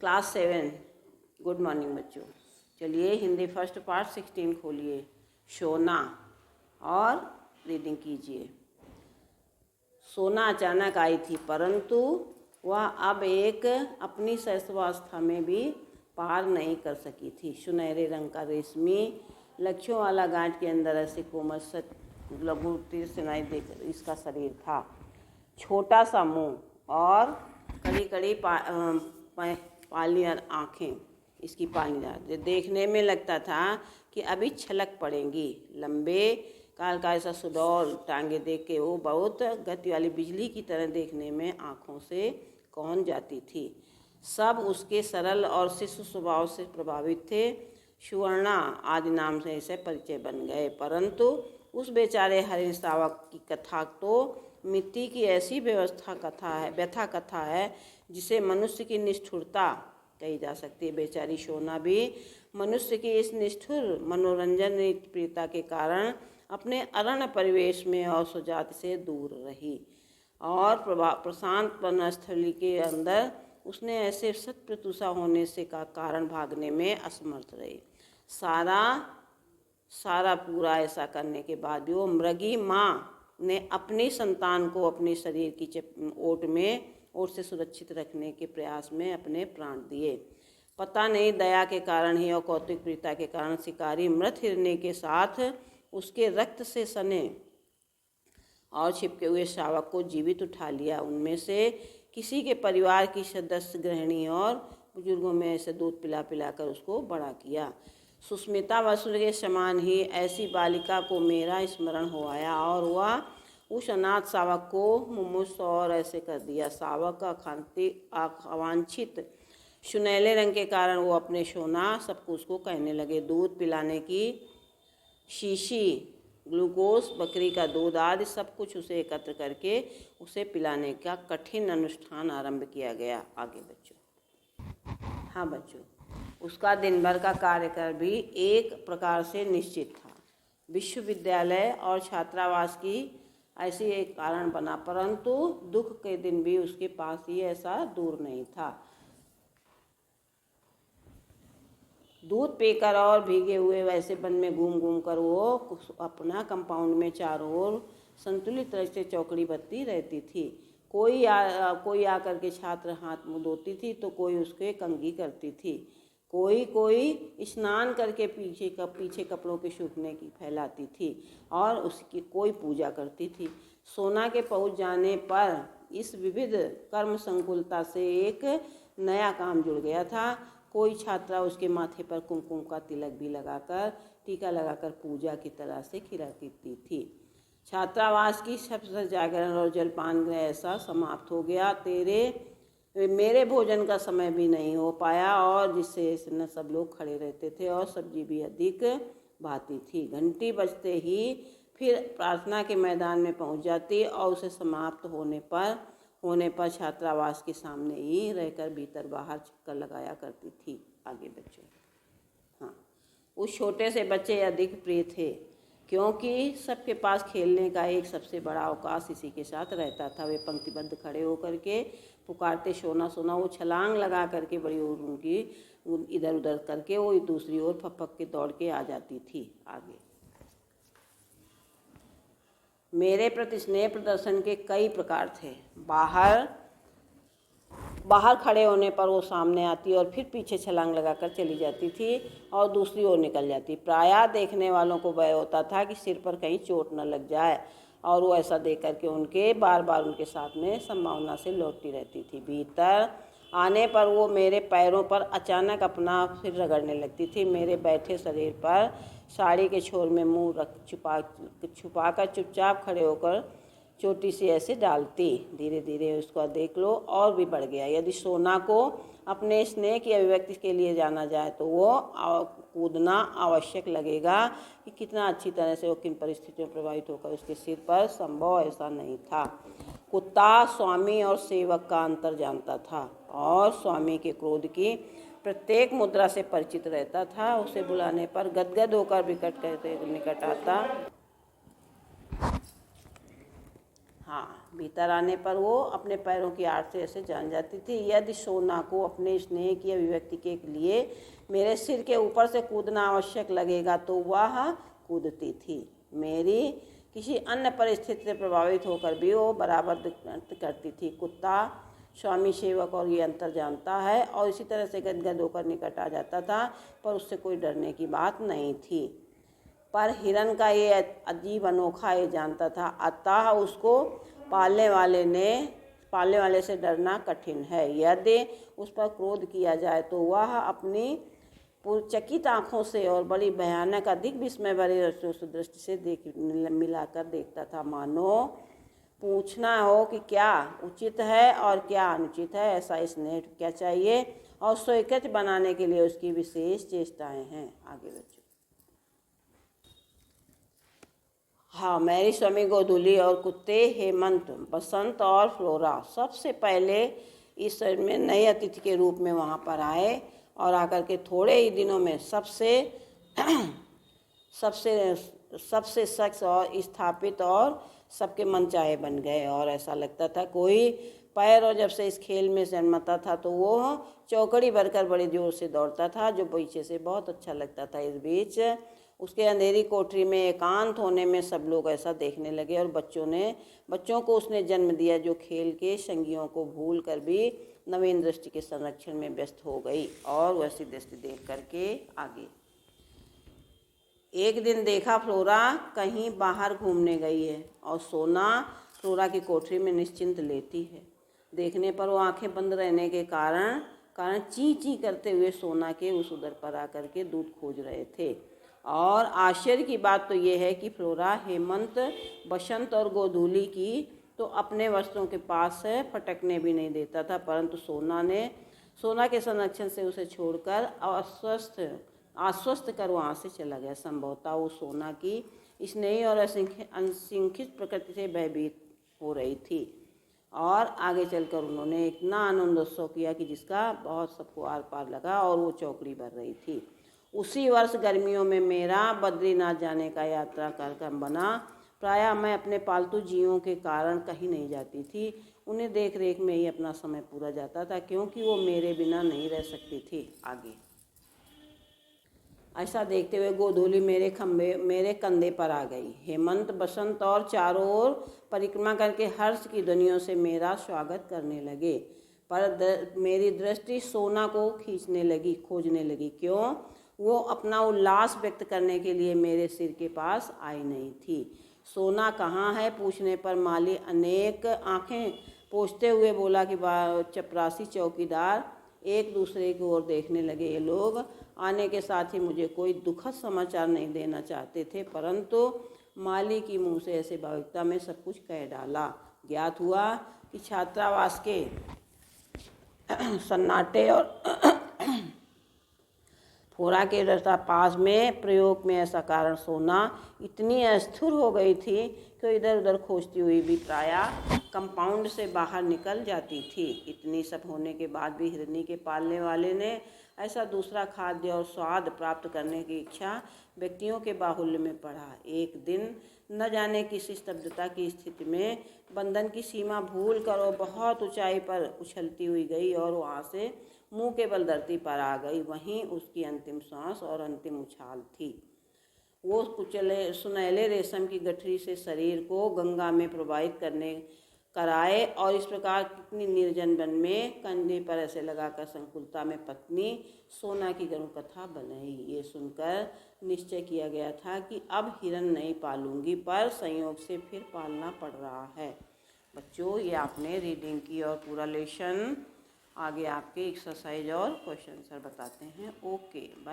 Class 7। Good morning बच्चों। चलिए Hindi first part 16 खोलिए। सोना और रीडिंग कीजिए। सोना अचानक आई थी, परंतु वह अब एक अपनी शैशवावस्था में भी पार नहीं कर सकी थी। सुनहरे रंग का रेशमी लक्ष्यों वाला गांठ के अंदर ऐसे कोमल लघु तीर सुनाई देकर इसका शरीर था। छोटा सा मुंह और कड़ी कड़ी पालियाँ आँखें, इसकी पालियाँ देखने में लगता था कि अभी छलक पड़ेंगी। लंबे काल का ऐसा सुडौल टांगे देख के वो बहुत गति वाली बिजली की तरह देखने में आँखों से कौन जाती थी। सब उसके सरल और शिशु स्वभाव से प्रभावित थे। सुवर्णा आदि नाम से ऐसे परिचय बन गए, परंतु उस बेचारे हरिण शावक की कथा तो मिट्टी की ऐसी व्यथा कथा है जिसे मनुष्य की निष्ठुरता कही जा सकती है। बेचारी सोना भी मनुष्य की इस निष्ठुर मनोरंजन प्रियता के कारण अपने अरण्य परिवेश में और सुजाति से दूर रही और प्रशांत वनस्थली के अंदर उसने ऐसे शत प्रतुषा होने से का कारण भागने में असमर्थ रही। सारा पूरा ऐसा करने के बाद भी वो मृगी माँ ने अपनी संतान को अपने शरीर की ओट से सुरक्षित रखने के प्रयास में अपने प्राण दिए। पता नहीं दया के कारण ही और कौतुक प्रीता के कारण शिकारी मृत हिरने के साथ उसके रक्त से सने और छिपके हुए शावक को जीवित उठा लिया। उनमें से किसी के परिवार की सदस्य गृहिणी और बुजुर्गों में ऐसे दूध पिला कर उसको बड़ा किया। सुस्मिता वसुल के समान ही ऐसी बालिका को मेरा स्मरण हो आया और वह उस अनाथ शावक को मुमुक्ष और ऐसे कर दिया। शावक का अवांछित सुनहले रंग के कारण वो अपने सोना सबको उसको कहने लगे। दूध पिलाने की शीशी, ग्लूकोज, बकरी का दूध आदि सब कुछ उसे एकत्र करके उसे पिलाने का कठिन अनुष्ठान आरंभ किया गया। आगे बच्चों। हाँ बच्चों, उसका दिन भर का कार्यक्रम भी एक प्रकार से निश्चित था। विश्वविद्यालय और छात्रावास की ऐसी एक कारण बना, परंतु दुख के दिन भी उसके पास ही ऐसा दूर नहीं था। दूध पीकर और भीगे हुए वैसे वन में घूम घूम कर वो अपना कंपाउंड में चारों ओर संतुलित तरह से चौकड़ी बत्ती रहती थी। कोई आकर के छात्र हाथ मुँह धोती थी तो कोई उसके कंघी करती थी, कोई स्नान करके पीछे कपड़ों के सूखने की फैलाती थी और उसकी कोई पूजा करती थी। सोना के पहुंच जाने पर इस विविध कर्म संकुलता से एक नया काम जुड़ गया था। कोई छात्रा उसके माथे पर कुमकुम का तिलक भी लगाकर टीका लगाकर पूजा की तरह से खिलाती थी। छात्रावास की सबसे जागरण और जलपान ऐसा समाप्त हो गया। मेरे भोजन का समय भी नहीं हो पाया और जिससे न सब लोग खड़े रहते थे और सब्जी भी अधिक भाती थी। घंटी बजते ही फिर प्रार्थना के मैदान में पहुंच जाती और उसे समाप्त होने पर छात्रावास के सामने ही रहकर भीतर बाहर चक्कर लगाया करती थी। आगे बच्चों। हाँ, उस छोटे से बच्चे अधिक प्रिय थे क्योंकि सबके पास खेलने का एक सबसे बड़ा अवकाश इसी के साथ रहता था। वे पंक्तिबद्ध खड़े होकर के पुकारते सोना सोना, वो छलांग लगा करके बड़ी उनकी इधर उधर करके वो दूसरी ओर फपक के दौड़ के आ जाती थी। आगे। मेरे प्रति स्नेह प्रदर्शन के कई प्रकार थे। बाहर खड़े होने पर वो सामने आती और फिर पीछे छलांग लगाकर चली जाती थी और दूसरी ओर निकल जाती। प्रायः देखने वालों को भय होता था कि सिर पर कहीं चोट न लग जाए और वो ऐसा देख करके उनके बार उनके साथ में संभावना से लौटती रहती थी। भीतर आने पर वो मेरे पैरों पर अचानक अपना सिर रगड़ने लगती थी। मेरे बैठे शरीर पर साड़ी के छोर में मुंह रख छुपाकर चुपचाप खड़े होकर चोटी से ऐसे डालती। धीरे धीरे उसका देख लो और भी बढ़ गया। यदि सोना को अपने स्नेह की अभिव्यक्ति के लिए जाना जाए तो वो कूदना आवश्यक लगेगा कि कितना अच्छी तरह से वो किन परिस्थितियों में प्रभावित होकर उसके सिर पर संभव ऐसा नहीं था। कुत्ता स्वामी और सेवक का अंतर जानता था और स्वामी के क्रोध की प्रत्येक मुद्रा से परिचित रहता था। उसे बुलाने पर गदगद होकर निकट आता हाँ, भीतर आने पर वो अपने पैरों की आड़ से ऐसे जान जाती थी। यदि सोना को अपने स्नेह की अभिव्यक्ति के लिए मेरे सिर के ऊपर से कूदना आवश्यक लगेगा तो वह कूदती थी। मेरी किसी अन्य परिस्थिति से प्रभावित होकर भी वो बराबर करती थी। कुत्ता स्वामी सेवक और ये अंतर जानता है और इसी तरह से गदगद होकर निकट आ जाता था, पर उससे कोई डरने की बात नहीं थी। पर हिरन का ये अजीब अनोखा ये जानता था, अतः उसको पालने वाले से डरना कठिन है। यदि उस पर क्रोध किया जाए तो वह अपनी चकित आँखों से और बड़ी भयानक अधिक विस्मय भरी दृष्टि से मिलाकर देखता था, मानो पूछना हो कि क्या उचित है और क्या अनुचित है। ऐसा स्नेह क्या चाहिए और स्वीकृत बनाने के लिए उसकी विशेष चेष्टाएं हैं। आगे बच्चों। हाँ, मैरी स्वामी गोधूली और कुत्ते हेमंत, बसंत और फ्लोरा सबसे पहले इस में नए अतिथि के रूप में वहाँ पर आए और आकर के थोड़े ही दिनों में सबसे शख्स और स्थापित और सबके मनचाहे बन गए। और ऐसा लगता था कोई पैर और जब से इस खेल में जन्मता था तो वो चौकड़ी भरकर बड़ी जोर से दौड़ता था, जो पीछे से बहुत अच्छा लगता था। इस बीच उसके अंधेरी कोठरी में एकांत होने में सब लोग ऐसा देखने लगे और बच्चों को उसने जन्म दिया, जो खेल के संगियों को भूल कर भी नवीन दृष्टि के संरक्षण में व्यस्त हो गई। और वैसी दृष्टि देख करके आगे। एक दिन देखा फ्लोरा कहीं बाहर घूमने गई है और सोना फ्लोरा की कोठरी में निश्चिंत लेती है। देखने पर वो आंखें बंद रहने के कारण ची ची करते हुए सोना के उस उदर पर आकर के दूध खोज रहे थे। और आश्चर्य की बात तो ये है कि फ्लोरा हेमंत, बसंत और गोधूली की तो अपने वस्त्रों के पास फटकने भी नहीं देता था, परंतु सोना के संरक्षण से उसे छोड़कर आश्वस्त कर वहाँ से चला गया। संभवतः वो सोना की स्नेही और असिंखित प्रकृति से भयभीत हो रही थी। और आगे चलकर उन्होंने इतना आनंदोत्सव किया कि जिसका बहुत सबको आर पार लगा और वो चौकड़ी भर रही थी। उसी वर्ष गर्मियों में मेरा बद्रीनाथ जाने का यात्रा कार्यक्रम बना। प्रायः मैं अपने पालतू जीवों के कारण कहीं नहीं जाती थी, उन्हें देख रेख में ही अपना समय पूरा जाता था, क्योंकि वो मेरे बिना नहीं रह सकती थी। आगे। ऐसा देखते हुए गोधूली मेरे कंधे पर आ गई। हेमंत, बसंत और चारों ओर परिक्रमा करके हर्ष की ध्वनियों से मेरा स्वागत करने लगे, पर मेरी दृष्टि सोना को खोजने लगी। क्यों? वो अपना उल्लास व्यक्त करने के लिए मेरे सिर के पास आई नहीं थी। सोना कहाँ है पूछने पर माली अनेक आंखें पोंछते हुए बोला कि चपरासी चौकीदार। एक दूसरे की ओर देखने लगे। ये लोग आने के साथ ही मुझे कोई दुखद समाचार नहीं देना चाहते थे, परंतु माली की मुंह से ऐसे भावुकता में सब कुछ कह डाला। ज्ञात हुआ कि छात्रावास के सन्नाटे और फोड़ा के रस्ता पास में प्रयोग में ऐसा कारण सोना इतनी अस्थिर हो गई थी कि इधर उधर खोजती हुई भी प्रायः कंपाउंड से बाहर निकल जाती थी। इतनी सब होने के बाद भी हिरनी के पालने वाले ने ऐसा दूसरा खाद्य और स्वाद प्राप्त करने की इच्छा व्यक्तियों के बाहुल्य में पड़ा। एक दिन न जाने किस स्तब्धता की स्थिति में बंधन की सीमा भूल कर वो बहुत ऊंचाई पर उछलती हुई गई और वहाँ से मुंह के बल धरती पर आ गई। वहीं उसकी अंतिम सांस और अंतिम उछाल थी। वो सुनहले रेशम की गठरी से शरीर को गंगा में प्रवाहित कराए और इस प्रकार कितनी निर्जन वन में कंधे पर ऐसे लगाकर संकुलता में पत्नी सोना की गरुड़ कथा बनाई। ये सुनकर निश्चय किया गया था कि अब हिरन नहीं पालूंगी, पर संयोग से फिर पालना पड़ रहा है। बच्चों, ये आपने रीडिंग की और पूरा लेसन आगे आपके एक्सरसाइज और क्वेश्चन आंसर बताते हैं। Okay, bye.